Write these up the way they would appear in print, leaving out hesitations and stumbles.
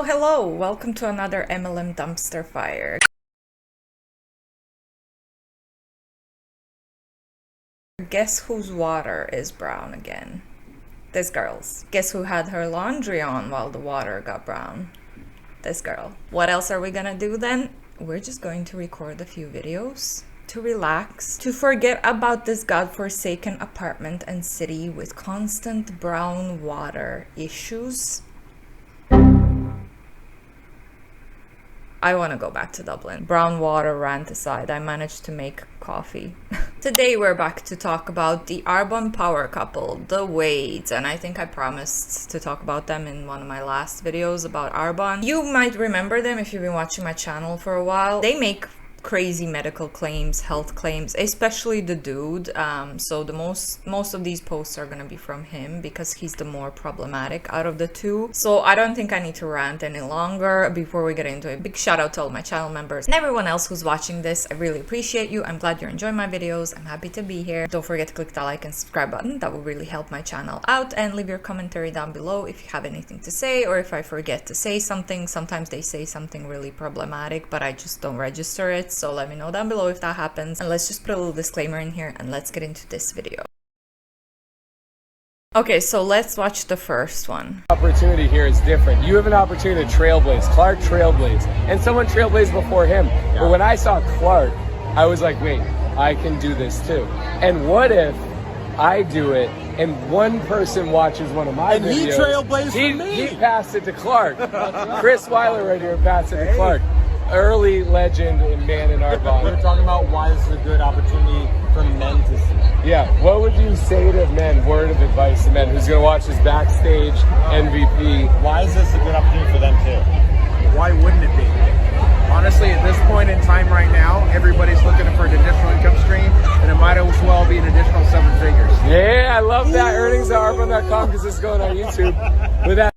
Hello! Welcome to another MLM dumpster fire. Guess whose water is brown again? This girl's. Guess who had her laundry on while the water got brown? This girl. What else are we gonna do then? We're just going to record a few videos to relax, to forget about this godforsaken apartment and city with constant brown water issues. I want to go back to Dublin. Brown water rant aside, I managed to make coffee. Today we're back to talk about the Arbonne power couple, the Wades, and I think I promised to talk about them in one of my last videos about Arbonne. You might remember them if you've been watching my channel for a while. They make crazy medical claims, health claims, especially the dude. So the most of these posts are gonna be from him because he's the more problematic out of the two. So I don't think I need to rant any longer before we get into it. Big shout out to all my channel members and everyone else who's watching this. I really appreciate you. I'm glad you're enjoying my videos. I'm happy to be here. Don't forget to click that like and subscribe button. That will really help my channel out, and leave your commentary down below if you have anything to say or if I forget to say something. Sometimes they say something really problematic but I just don't register it. So let me know down below if that happens, and let's just put a little disclaimer in here and let's get into this video. Okay, so let's watch the first one. Opportunity here is different. You have an opportunity to trailblaze. Clark trailblazed, and someone trailblazed before him. Yeah. But when I saw Clark, I was like, wait, I can do this too. And what if I do it and one person watches one of my videos? He trailblazed for me. He passed it to Clark. Chris Weiler right here passed it to Clark. Early legend and man in Arbonne. We're talking about why this is a good opportunity for men to see. Yeah, what would you say to men, word of advice to men who's going to watch this backstage MVP? Why is this a good opportunity for them too? Why wouldn't it be? Honestly, at this point in time right now, everybody's looking for an additional income stream, and it might as well be an additional 7 figures. Yeah, I love that. Earnings at Arbonne.com because it's going on YouTube. With that.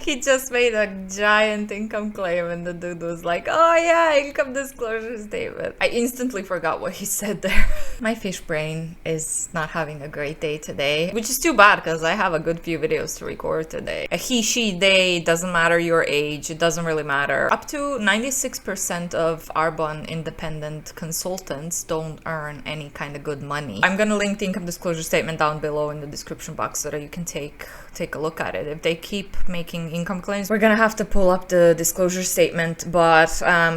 He just made a giant income claim and the dude was like, oh yeah, income disclosure statement. I instantly forgot what he said there. My fish brain is not having a great day today, which is too bad because I have a good few videos to record today. A he, she, they, doesn't matter your age, it doesn't really matter. Up to 96% of Arbonne independent consultants don't earn any kind of good money. I'm gonna link the income disclosure statement down below in the description box so that you can take a look at it. If they keep making income claims, we're gonna have to pull up the disclosure statement, but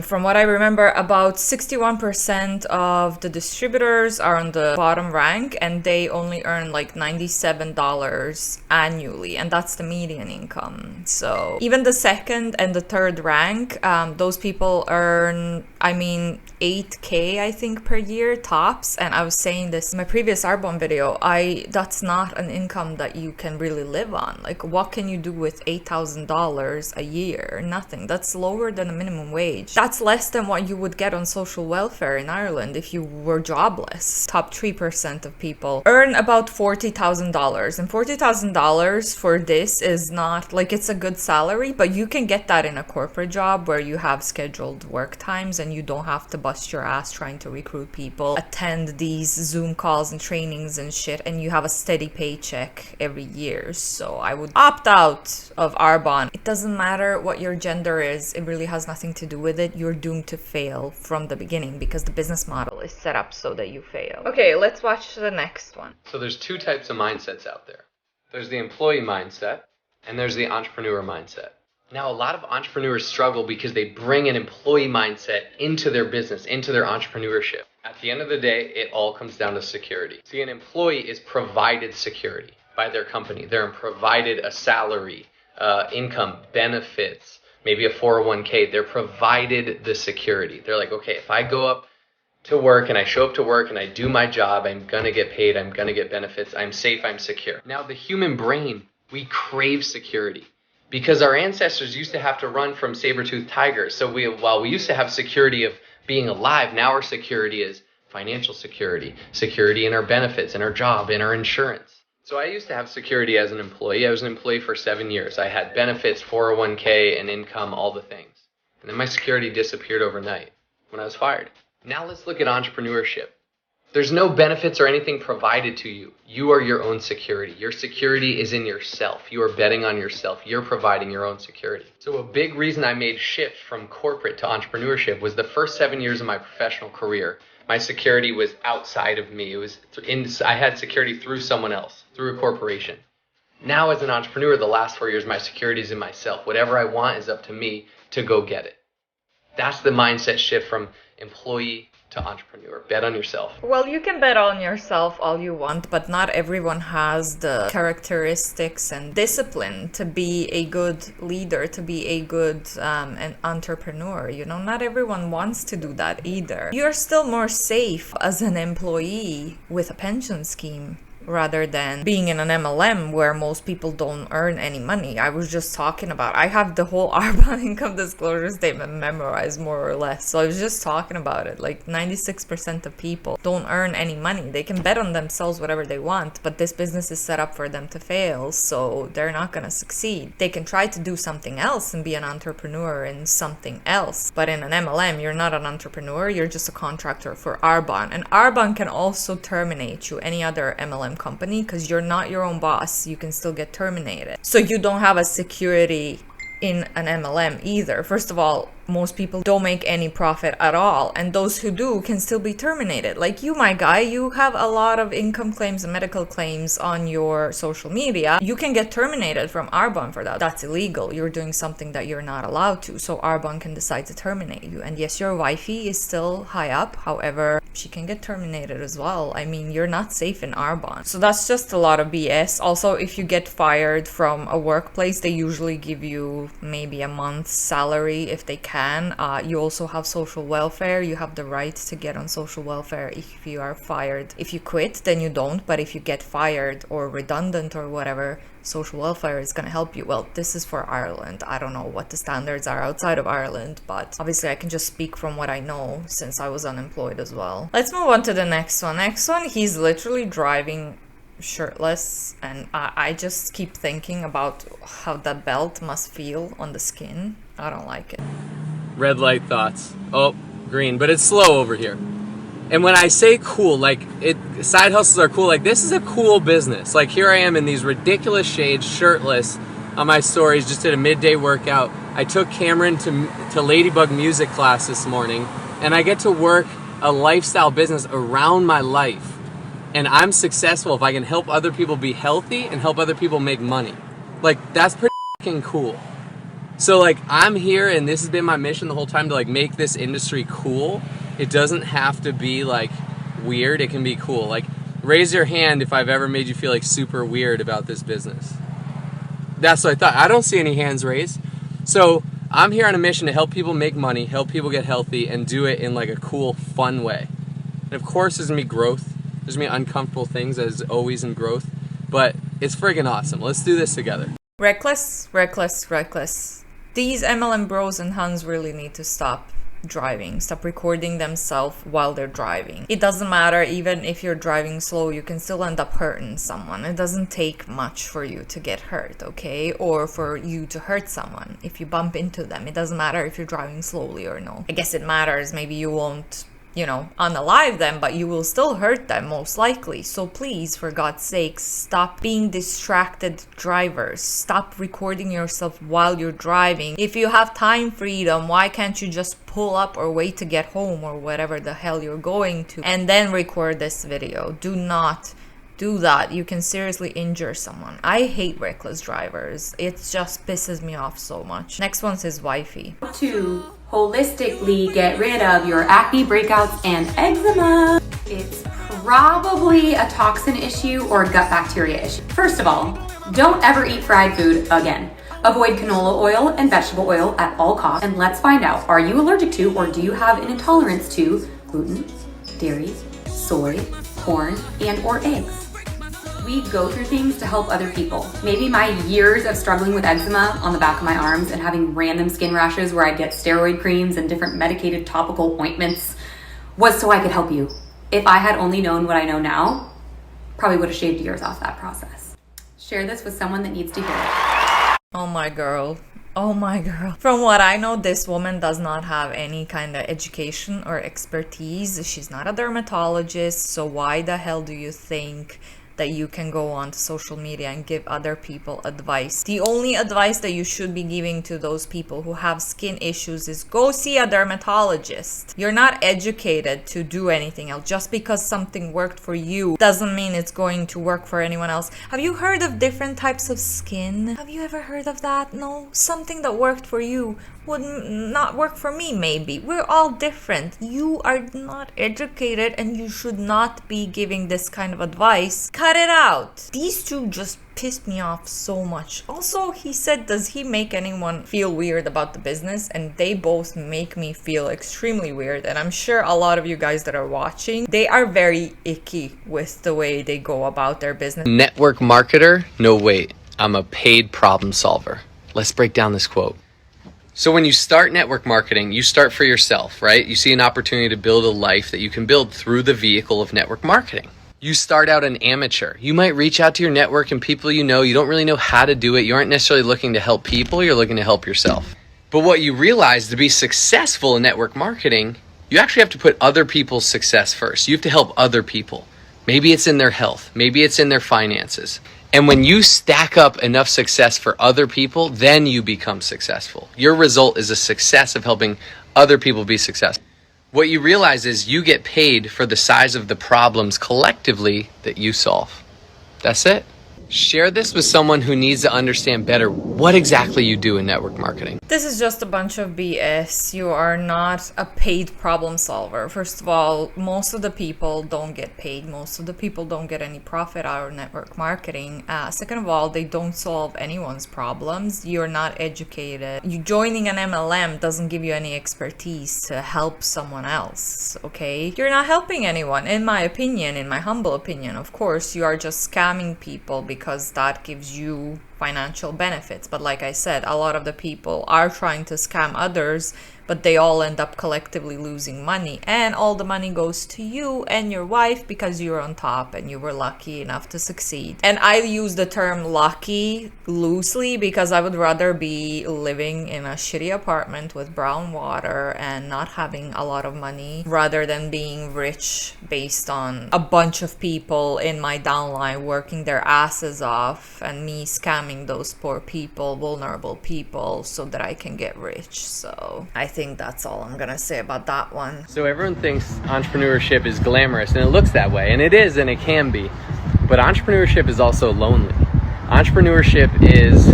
from what I remember, about 61% of the distributors are on the bottom rank and they only earn like $97 annually, and that's the median income. So even the second and the third rank, those people earn, I mean, 8K I think per year tops. And I was saying this in my previous Arbonne video, that's not an income that you can really live on. Like, what can you do with $8,000 a year? Nothing. That's lower than a minimum wage. That's less than what you would get on social welfare in Ireland if you were jobless. Top 3% of people earn about $40,000, and $40,000 for this is not like, it's a good salary, but you can get that in a corporate job where you have scheduled work times and you don't have to bust your ass trying to recruit people, attend these Zoom calls and trainings and shit, and you have a steady paycheck every year. So I would opt out of Arbonne. It doesn't matter what your gender is, it really has nothing to do with it. You're doomed to fail from the beginning because the business model is set up so that you fail. Okay, let's watch the next one. So there's two types of mindsets out there. There's the employee mindset and there's the entrepreneur mindset. Now, a lot of entrepreneurs struggle because they bring an employee mindset into their business, into their entrepreneurship. At the end of the day, it all comes down to security. See, an employee is provided security by their company. They're provided a salary, income, benefits, maybe a 401k. They're provided the security. They're like, okay, if I go up to work and I show up to work and I do my job, I'm going to get paid, I'm going to get benefits, I'm safe, I'm secure. Now, the human brain, we crave security. Because our ancestors used to have to run from saber-toothed tigers. So while we used to have security of being alive, now our security is financial security, security in our benefits, in our job, in our insurance. So I used to have security as an employee. I was an employee for 7 years. I had benefits, 401k, and income, all the things. And then my security disappeared overnight when I was fired. Now let's look at entrepreneurship. There's no benefits or anything provided to you. You are your own security. Your security is in yourself. You are betting on yourself. You're providing your own security. So a big reason I made shift from corporate to entrepreneurship was the first 7 years of my professional career. My security was outside of me. I had security through someone else, through a corporation. Now as an entrepreneur, the last 4 years, my security is in myself. Whatever I want is up to me to go get it. That's the mindset shift from employee to entrepreneur. Bet on yourself. Well, you can bet on yourself all you want, but not everyone has the characteristics and discipline to be a good leader, to be a good an entrepreneur. You know, not everyone wants to do that either. You're still more safe as an employee with a pension scheme rather than being in an MLM where most people don't earn any money. I was just talking about, I have the whole Arbonne income disclosure statement memorized more or less. So I was just talking about it. Like 96% of people don't earn any money. They can bet on themselves whatever they want, but this business is set up for them to fail, so they're not going to succeed. They can try to do something else and be an entrepreneur in something else, but in an MLM, you're not an entrepreneur, you're just a contractor for Arbonne. And Arbonne can also terminate you, any other MLM company, because you're not your own boss. You can still get terminated. So you don't have a security in an MLM either. First of all, most people don't make any profit at all, and those who do can still be terminated. Like you, my guy, you have a lot of income claims and medical claims on your social media. You can get terminated from Arbonne for that. That's illegal. You're doing something that you're not allowed to, so Arbonne can decide to terminate you. And yes, your wifey is still high up, however, she can get terminated as well. I mean, you're not safe in Arbonne. So that's just a lot of BS. Also, if you get fired from a workplace, they usually give you maybe a month's salary if they can. You also have social welfare. You have the right to get on social welfare if you are fired. If you quit, then you don't, but if you get fired or redundant or whatever, social welfare is going to help you. Well, this is for Ireland. I don't know what the standards are outside of Ireland, but obviously I can just speak from what I know since I was unemployed as well. Let's move on to the next one. Next one, he's literally driving shirtless, and I just keep thinking about how that belt must feel on the skin. I don't like it. Red light thoughts. Oh, green, but it's slow over here. And when I say cool, like side hustles are cool. Like this is a cool business. Like here I am in these ridiculous shades, shirtless on my stories, just did a midday workout. I took Cameron to Ladybug music class this morning, and I get to work a lifestyle business around my life. And I'm successful if I can help other people be healthy and help other people make money. Like that's pretty fucking cool. So like I'm here, and this has been my mission the whole time, to like make this industry cool. It doesn't have to be like weird, it can be cool. Like raise your hand if I've ever made you feel like super weird about this business. That's what I thought. I don't see any hands raised. So I'm here on a mission to help people make money, help people get healthy, and do it in like a cool, fun way. And of course there's gonna be growth. There's gonna be uncomfortable things, as always in growth, but it's friggin' awesome. Let's do this together. Reckless, reckless, reckless. These MLM bros and huns really need to stop driving, stop recording themselves while they're driving. It doesn't matter, even if you're driving slow, you can still end up hurting someone. It doesn't take much for you to get hurt, okay? Or for you to hurt someone if you bump into them. It doesn't matter if you're driving slowly or no. I guess it matters. Maybe you won't, unalive them, but you will still hurt them most likely. So please, for God's sakes, stop being distracted drivers. Stop recording yourself while you're driving. If you have time freedom, why can't you just pull up or wait to get home or whatever the hell you're going to and then record this video? Do not do that. You can seriously injure someone. I hate reckless drivers. It just pisses me off so much. Next one's his wifey. To holistically get rid of your acne, breakouts, and eczema. It's probably a toxin issue or gut bacteria issue. First of all, don't ever eat fried food again. Avoid canola oil and vegetable oil at all costs. And let's find out, are you allergic to or do you have an intolerance to gluten, dairy, soy, corn, and or eggs? We go through things to help other people. Maybe my years of struggling with eczema on the back of my arms and having random skin rashes where I get steroid creams and different medicated topical ointments was so I could help you. If I had only known what I know now, probably would have shaved years off that process. Share this with someone that needs to hear it. Oh my girl, Oh my girl. From what I know, this woman does not have any kind of education or expertise. She's not a dermatologist, so why the hell do you think that you can go on to social media and give other people advice? The only advice that you should be giving to those people who have skin issues is go see a dermatologist. You're not educated to do anything else. Just because something worked for you doesn't mean it's going to work for anyone else. Have you heard of different types of skin? Have you ever heard of that? No? Something that worked for you would not work for me, maybe. We're all different. You are not educated and you should not be giving this kind of advice. Cut it out. These two just pissed me off so much. Also, he said, does he make anyone feel weird about the business? And they both make me feel extremely weird. And I'm sure a lot of you guys that are watching, they are very icky with the way they go about their business. Network marketer? No, wait. I'm a paid problem solver. Let's break down this quote. So when you start network marketing, you start for yourself, right? You see an opportunity to build a life that you can build through the vehicle of network marketing. You start out an amateur. You might reach out to your network and people you know. You don't really know how to do it. You aren't necessarily looking to help people. You're looking to help yourself. But what you realize, to be successful in network marketing, you actually have to put other people's success first. You have to help other people. Maybe it's in their health. Maybe it's in their finances. And when you stack up enough success for other people, then you become successful. Your result is a success of helping other people be successful. What you realize is you get paid for the size of the problems collectively that you solve. That's it. Share this with someone who needs to understand better what exactly you do in network marketing. This is just a bunch of BS. You are not a paid problem solver. First of all, most of the people don't get paid. Most of the people don't get any profit out of network marketing. Second of all, they don't solve anyone's problems. You're not educated. You joining an MLM doesn't give you any expertise to help someone else, okay? You're not helping anyone, in my opinion, in my humble opinion. Of course, you are just scamming people because that gives you financial benefits. But like I said, a lot of the people are trying to scam others, but they all end up collectively losing money, and all the money goes to you and your wife because you're on top and you were lucky enough to succeed. And I use the term lucky loosely because I would rather be living in a shitty apartment with brown water and not having a lot of money rather than being rich based on a bunch of people in my downline working their asses off and me scamming those poor people, vulnerable people, so that I can get rich. So I think that's all I'm gonna say about that one. So everyone thinks entrepreneurship is glamorous, and it looks that way, and it is, and it can be. But entrepreneurship is also lonely. Entrepreneurship is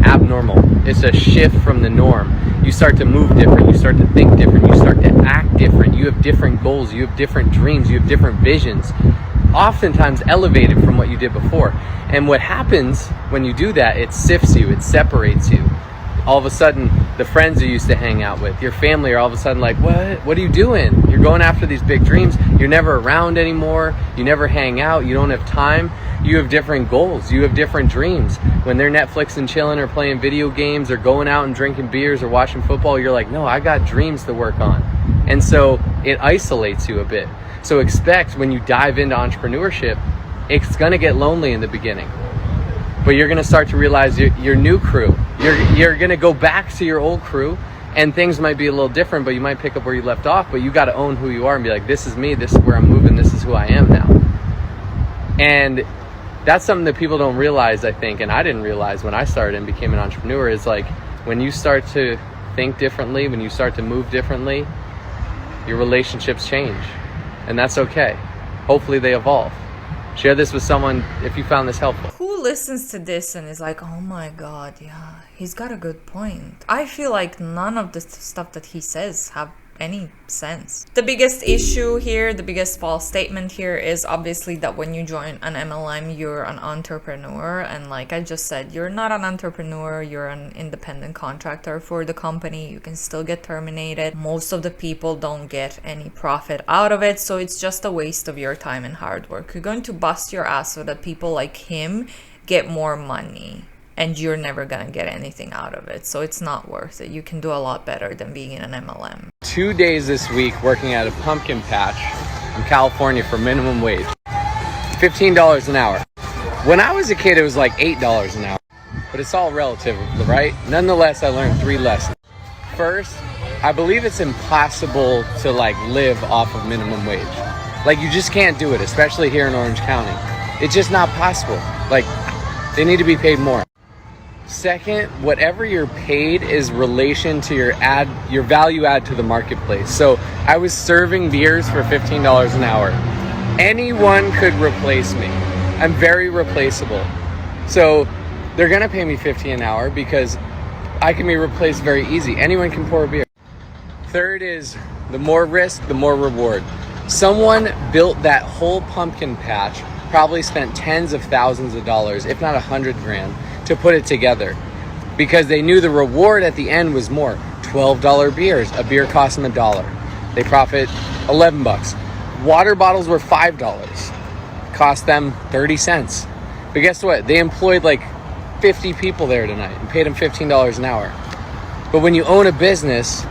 abnormal. It's a shift from the norm. You start to move different. You start to think different. You start to act different. You have different goals. You have different dreams. You have different visions, oftentimes elevated from what you did before. And what happens when you do that, it sifts you, it separates you. All of a sudden, the friends you used to hang out with, your family are all of a sudden like, what are you doing? You're going after these big dreams. You're never around anymore. You never hang out. You don't have time. You have different goals. You have different dreams. When they're Netflix and chilling or playing video games or going out and drinking beers or watching football, you're like, no, I got dreams to work on. And so it isolates you a bit. So expect when you dive into entrepreneurship, it's going to get lonely in the beginning. But you're going to start to realize your new crew. You're going to go back to your old crew, and things might be a little different, but you might pick up where you left off. But you got to own who you are and be like, this is me, this is where I'm moving, this is who I am now. And that's something that people don't realize, I think, and I didn't realize when I started and became an entrepreneur, is like when you start to think differently, when you start to move differently, your relationships change. And that's okay. Hopefully they evolve. Share this with someone if you found this helpful. Who listens to this and is like, oh my god, yeah, he's got a good point? I feel like none of the stuff that he says have any sense. The biggest issue here, the biggest false statement here is obviously that when you join an MLM, you're an entrepreneur. And like I just said, you're not an entrepreneur, you're an independent contractor for the company. You can still get terminated. Most of the people don't get any profit out of it, so it's just a waste of your time and hard work. You're going to bust your ass so that people like him get more money, and you're never gonna get anything out of it. So it's not worth it. You can do a lot better than being in an MLM. 2 days this week working at a pumpkin patch in California for minimum wage. $15 an hour. When I was a kid, it was like $8 an hour. but it's all relative, right? Nonetheless, I learned 3 lessons. First, I believe it's impossible to like live off of minimum wage. Like you just can't do it, especially here in Orange County. It's just not possible. Like they need to be paid more. Second, whatever you're paid is relation to your value add to the marketplace. So I was serving beers for $15 an hour. Anyone could replace me. I'm very replaceable. So they're gonna pay me $50 an hour because I can be replaced very easy. Anyone can pour a beer. Third is the more risk, the more reward. Someone built that whole pumpkin patch, probably spent tens of thousands of dollars, if not $100,000, to put it together because they knew the reward at the end was more. $12 beers. A beer cost them $1. They profit $11. Water bottles were $5. Cost them 30 cents. But guess what? They employed like 50 people there tonight and paid them $15 an hour. But when you own a business,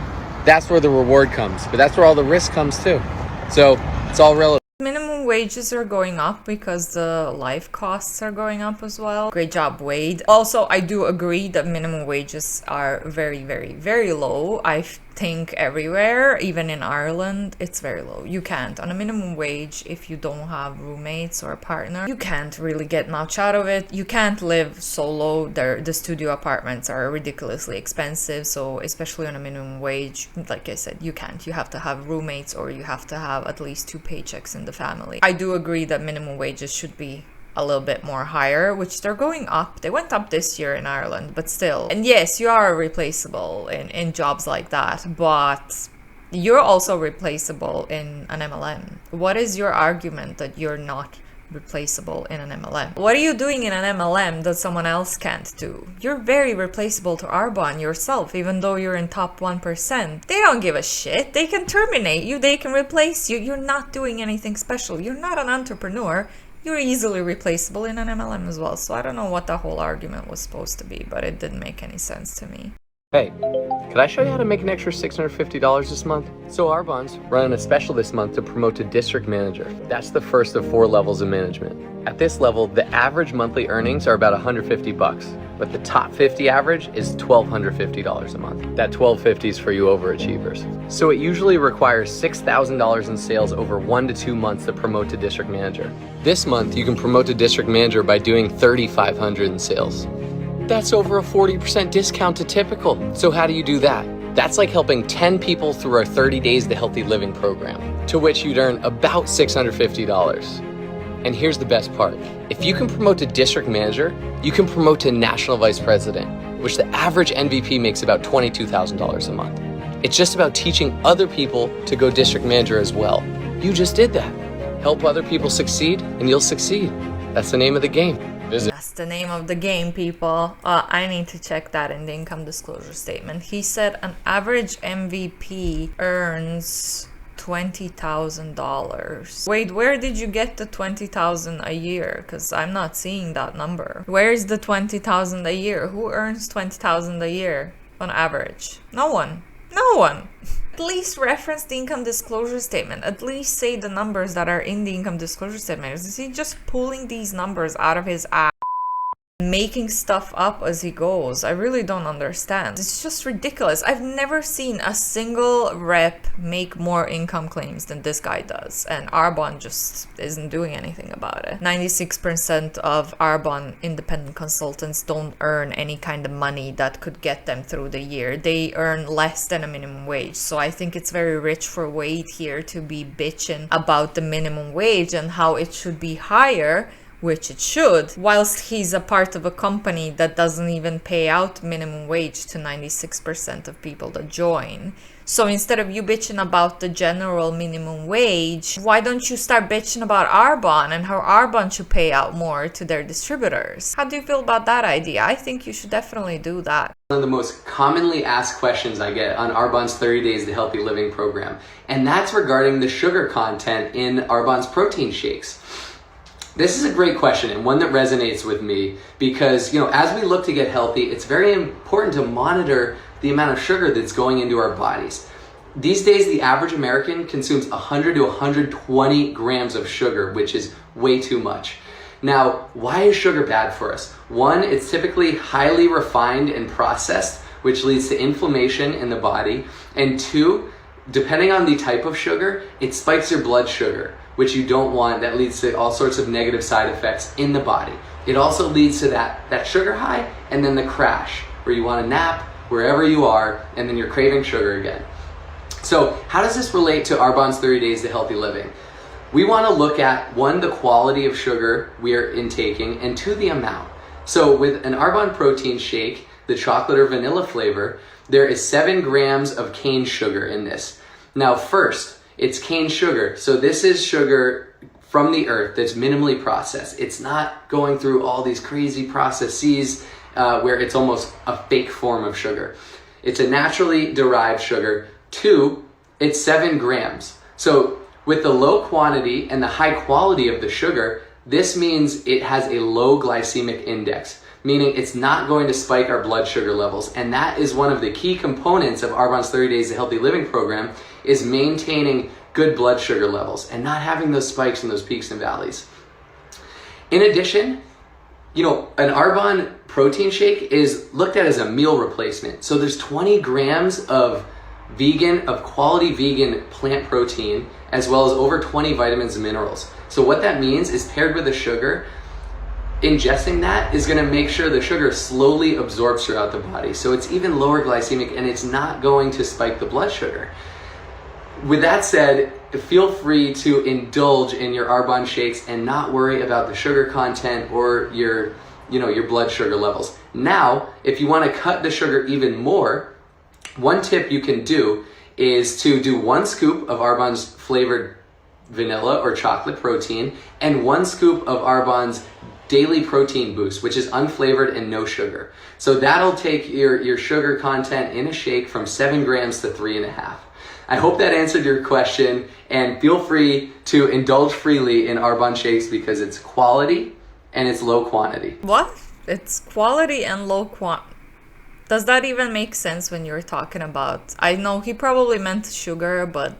that's where the reward comes. But that's where all the risk comes too. So it's all relative. Minimum wages are going up because the life costs are going up as well. Great job, Wade. Also, I do agree that minimum wages are very, very, very low. I think everywhere, even in Ireland, it's very low. You can't. On a minimum wage, if you don't have roommates or a partner, you can't really get much out of it. You can't live solo. The studio apartments are ridiculously expensive. So especially on a minimum wage, like I said, you can't. You have to have roommates or you have to have at least 2 paychecks in the family. I do agree that minimum wages should be a little bit more higher, which they're going up. They went up this year in Ireland, but still. And yes, you are replaceable in jobs like that, but you're also replaceable in an MLM. What is your argument that you're not replaceable in an MLM? What are you doing in an MLM that someone else can't do? You're very replaceable to Arbonne yourself, even though you're in top 1%. They don't give a shit. They can terminate you. They can replace you. You're not doing anything special. You're not an entrepreneur. You're easily replaceable in an MLM as well. So I don't know what the whole argument was supposed to be, but it didn't make any sense to me. Hey, could I show you how to make an extra $650 this month? So Arbonne's running a special this month to promote to district manager. That's the first of 4 levels of management. At this level, the average monthly earnings are about $150, but the top 50 average is $1,250 a month. That $1,250 is for you overachievers. So it usually requires $6,000 in sales over 1 to 2 months to promote to district manager. This month, you can promote to district manager by doing $3,500 in sales. That's over a 40% discount to typical. So how do you do that? That's like helping 10 people through our 30 Days to Healthy Living program, to which you'd earn about $650. And here's the best part. If you can promote to district manager, you can promote to national vice president, which the average MVP makes about $22,000 a month. It's just about teaching other people to go district manager as well. You just did that. Help other people succeed and you'll succeed. That's the name of the game. That's the name of the game, people. I need to check that in the income disclosure statement. He said an average MVP earns $20,000. Wait, where did you get the $20,000 a year? Because I'm not seeing that number. Where's the $20,000 a year? Who earns $20,000 a year on average? No one. No one. At least reference the income disclosure statement. At least say the numbers that are in the income disclosure statement. Is he just pulling these numbers out of his ass, making stuff up as he goes? I really don't understand. It's just ridiculous. I've never seen a single rep make more income claims than this guy does, and Arbonne just isn't doing anything about it. 96% of Arbonne independent consultants don't earn any kind of money that could get them through the year. They earn less than a minimum wage. So I think it's very rich for Wade here to be bitching about the minimum wage and how it should be higher, which it should, whilst he's a part of a company that doesn't even pay out minimum wage to 96% of people that join. So instead of you bitching about the general minimum wage, why don't you start bitching about Arbonne and how Arbonne should pay out more to their distributors? How do you feel about that idea? I think you should definitely do that. One of the most commonly asked questions I get on Arbonne's 30 Days to Healthy Living program, and that's regarding the sugar content in Arbonne's protein shakes. This is a great question and one that resonates with me because, as we look to get healthy, it's very important to monitor the amount of sugar that's going into our bodies. These days, the average American consumes 100 to 120 grams of sugar, which is way too much. Now, why is sugar bad for us? One, it's typically highly refined and processed, which leads to inflammation in the body. And two, depending on the type of sugar, it spikes your blood sugar, which you don't want. That leads to all sorts of negative side effects in the body. It also leads to that sugar high and then the crash, where you want to nap wherever you are and then you're craving sugar again. So how does this relate to Arbonne's 30 Days to Healthy Living? We want to look at, one, the quality of sugar we are intaking, and two, the amount. So with an Arbonne protein shake, the chocolate or vanilla flavor, there is 7 grams of cane sugar in this. Now first, it's cane sugar. So this is sugar from the earth that's minimally processed. It's not going through all these crazy processes where it's almost a fake form of sugar. It's a naturally derived sugar. Two, it's 7 grams. So with the low quantity and the high quality of the sugar, this means it has a low glycemic index, meaning it's not going to spike our blood sugar levels. And that is one of the key components of Arbonne's 30 Days to Healthy Living program, is maintaining good blood sugar levels and not having those spikes and those peaks and valleys. In addition, an Arbonne protein shake is looked at as a meal replacement. So there's 20 grams of quality vegan plant protein, as well as over 20 vitamins and minerals. So what that means is, paired with the sugar, ingesting that is going to make sure the sugar slowly absorbs throughout the body. So it's even lower glycemic and it's not going to spike the blood sugar. With that said, feel free to indulge in your Arbonne shakes and not worry about the sugar content or your blood sugar levels. Now, if you want to cut the sugar even more, one tip you can do is to do 1 scoop of Arbonne's flavored vanilla or chocolate protein and 1 scoop of Arbonne's daily protein boost, which is unflavored and no sugar. So that'll take your sugar content in a shake from 7 grams to 3.5. I hope that answered your question, and feel free to indulge freely in Arbonne shakes because it's quality and it's low quantity. What? It's quality and low quantity. Does that even make sense when you're talking about... I know he probably meant sugar, but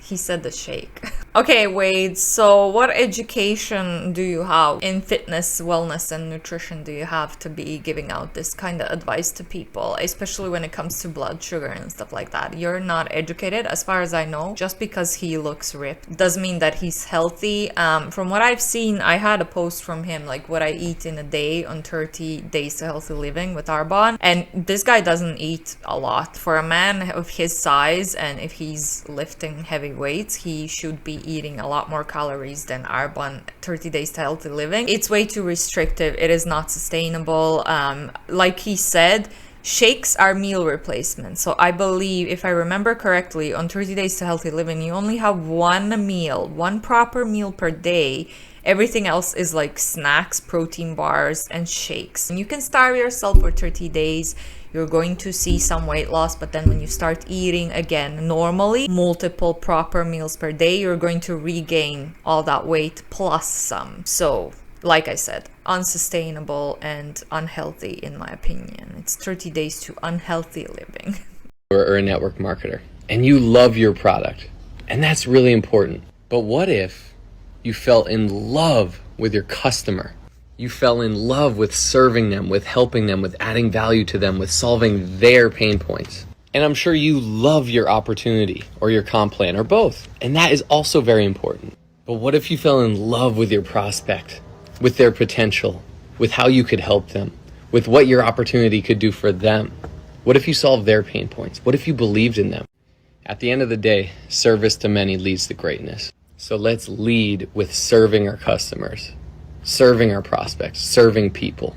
he said the shake. Okay, wait, so what education do you have in fitness, wellness, and nutrition do you have to be giving out this kind of advice to people, especially when it comes to blood sugar and stuff like that? You're not educated, as far as I know. Just because he looks ripped doesn't mean that he's healthy. From what I've seen, I had a post from him, like what I eat in a day on 30 Days to Healthy Living with Arbonne, and this guy doesn't eat a lot. For a man of his size, and if he's lifting heavy weights, he should be eating a lot more calories than Arbonne 30 Days to Healthy Living. It's way too restrictive. It is not sustainable. Like he said, shakes are meal replacements. So I believe, if I remember correctly, on 30 Days to Healthy Living, you only have one proper meal per day. Everything else is like snacks, protein bars, and shakes. And you can starve yourself for 30 days. You're going to see some weight loss, but then when you start eating again normally, multiple proper meals per day, you're going to regain all that weight plus some. So, like I said, unsustainable and unhealthy in my opinion. It's 30 days to unhealthy living. Or a network marketer, and you love your product, and that's really important. But what if you fell in love with your customer? You fell in love with serving them, with helping them, with adding value to them, with solving their pain points. And I'm sure you love your opportunity or your comp plan or both. And that is also very important. But what if you fell in love with your prospect, with their potential, with how you could help them, with what your opportunity could do for them? What if you solved their pain points? What if you believed in them? At the end of the day, service to many leads to greatness. So let's lead with serving our customers, serving our prospects, serving people.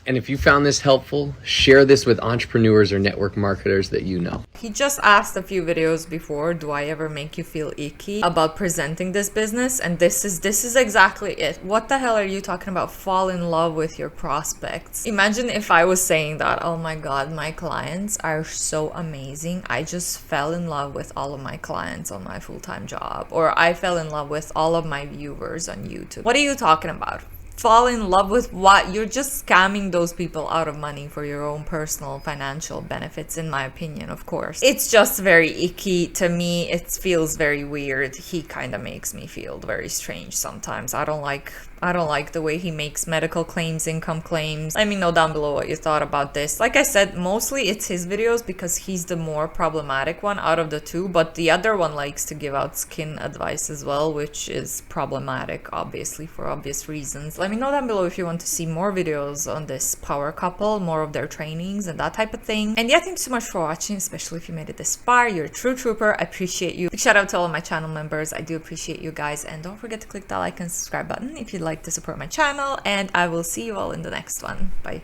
And if you found this helpful, share this with entrepreneurs or network marketers that you know. He just asked a few videos before, do I ever make you feel icky about presenting this business? And this is exactly it. What the hell are you talking about? Fall in love with your prospects. Imagine if I was saying that, oh my God, my clients are so amazing. I just fell in love with all of my clients on my full-time job. Or I fell in love with all of my viewers on YouTube. What are you talking about? Fall in love with what? You're just scamming those people out of money for your own personal financial benefits, in my opinion, of course. It's just very icky to me. It feels very weird. He kind of makes me feel very strange sometimes. I don't like I don't like the way he makes medical claims, income claims. Let me know down below what you thought about this. Like I said, mostly it's his videos because he's the more problematic one out of the two, but the other one likes to give out skin advice as well, which is problematic, obviously, for obvious reasons. Let me know down below if you want to see more videos on this power couple, more of their trainings and that type of thing. And yeah, thanks so much for watching, especially if you made it this far. You're a true trooper. I appreciate you. Big shout out to all of my channel members. I do appreciate you guys, and don't forget to click that like and subscribe button if you'd like to support my channel, and I will see you all in the next one. Bye.